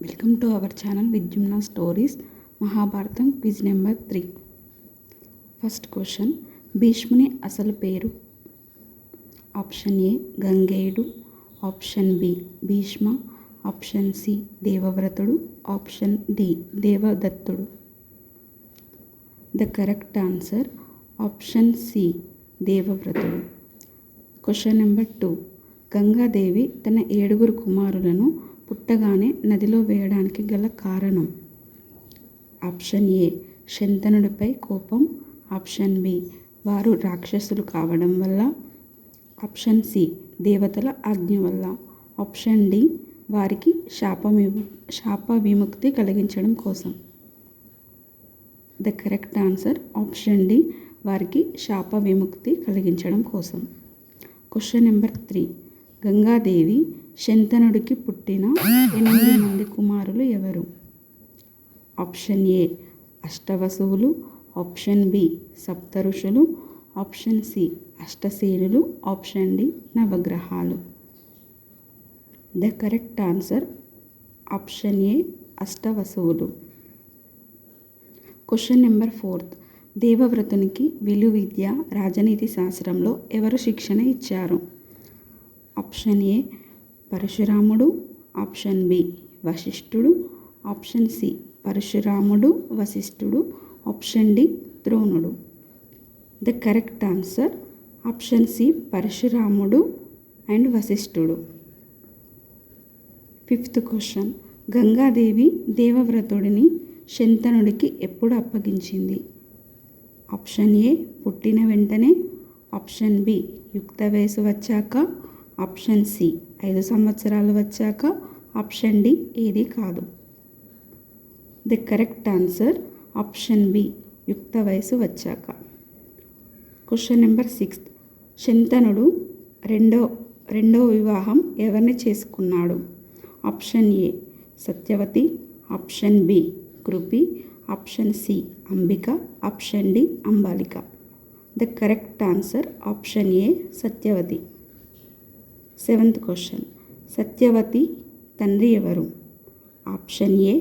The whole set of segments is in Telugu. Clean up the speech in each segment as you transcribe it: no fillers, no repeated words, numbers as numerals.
Welcome to our channel Vidyumna stories. Mahabharatam quiz number 3. First question, భీష్ముని అసలు పేరు? Option A Gangeyudu, option B Bhishma, option C Devavratudu, option D Devadattudu. The correct answer option C Devavratudu. Question number 2, Gangadevi తన 7 కుమారులను పుట్టగానే నదిలో వేయడానికి గల కారణం? ఆప్షన్ ఏ శంతనుడిపై కోపం, ఆప్షన్ బి వారు రాక్షసులు కావడం వల్ల, ఆప్షన్ సి దేవతల ఆజ్ఞ వల్ల, ఆప్షన్ డి వారికి శాప విముక్తి కలిగించడం కోసం. The correct answer option D వారికి శాప విముక్తి కలిగించడం కోసం. క్వశ్చన్ నెంబర్ 3, గంగాదేవి శంతనుడికి పుట్టిన 8 మంది కుమారులు ఎవరు? ఆప్షన్ ఏ అష్టవసువులు, ఆప్షన్ బి సప్తఋషులు, ఆప్షన్ సి అష్టసేనులు, ఆప్షన్ డి నవగ్రహాలు. The correct answer option A అష్టవసువులు. క్వశ్చన్ నెంబర్ 4, దేవవ్రతునికి విలువిద్య రాజనీతి శాస్త్రంలో ఎవరు శిక్షణ ఇచ్చారు? Option A Parashuramudu, option B Vashishtudu, option C Parashuramudu Vashishtudu, option D Dronudu. The correct answer option C Parashuramudu and Vashishtudu. Fifth question, Gangadevi దేవవ్రతుడిని శంతనుడికి ఎప్పుడు అప్పగించింది? ఆప్షన్ ఏ పుట్టిన వెంటనే, ఆప్షన్ బి యుక్త వయసు వచ్చాక, ఆప్షన్ సి 5 సంవత్సరాలు వచ్చాక, ఆప్షన్ డి ఏది కాదు. The correct answer option B యుక్త వయసు వచ్చాక. క్వశ్చన్ నెంబర్ 6, శంతనుడు రెండో వివాహం ఎవరిని చేసుకున్నాడు? Option A Satyavati, option B Kripi, option C Ambika, option D Ambalika. The correct answer option A Satyavati. 7th question, Satyavati తండ్రి ఎవరు? Option A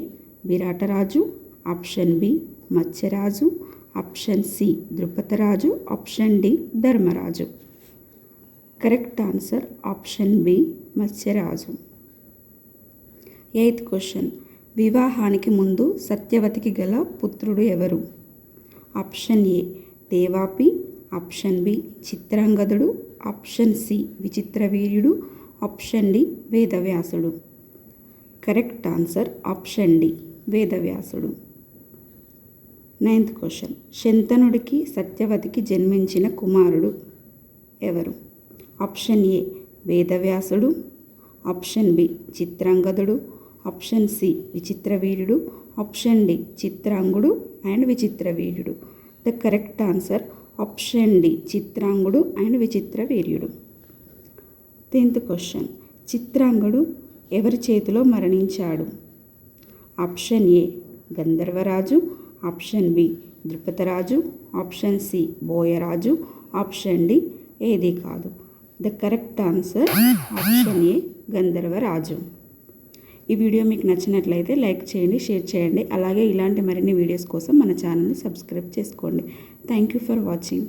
Virataraju, option B Matsyaraju, option C Drupadaraju, option D Dharmaraju. Correct answer option B Matsyaraju. 8th question, వివాహానికి ముందు సత్యవతికి గల పుత్రుడు ఎవరు? Option A Devapi, option B Chitrangadudu, option C Vichitraviryudu, option D Vedavyasudu. Correct answer option D Vedavyasudu. 9th question, శంతనుడికి సత్యవతికి జన్మించిన కుమారుడు ఎవరు? Option A Vedavyasudu, option B Chitrangadudu, option C Vichitraviryudu, option D Chitrangudu and Vichitraviryudu. The correct answer option D Chitrangudu and Vichitraviryudu. 10th question, Chitrangudu ఎవరి చేతిలో మరణించాడు? Option A Gandharvaraju, option B Drupadaraju, option C Boyaraju, option D ఏది కాదు. The correct answer option A Gandharvaraju. ఈ వీడియో మీకు నచ్చినట్లయితే లైక్ చేయండి, షేర్ చేయండి. అలాగే ఇలాంటి మరిన్ని వీడియోస్ కోసం మన ఛానల్ని సబ్స్క్రైబ్ చేసుకోండి. Thank you for watching.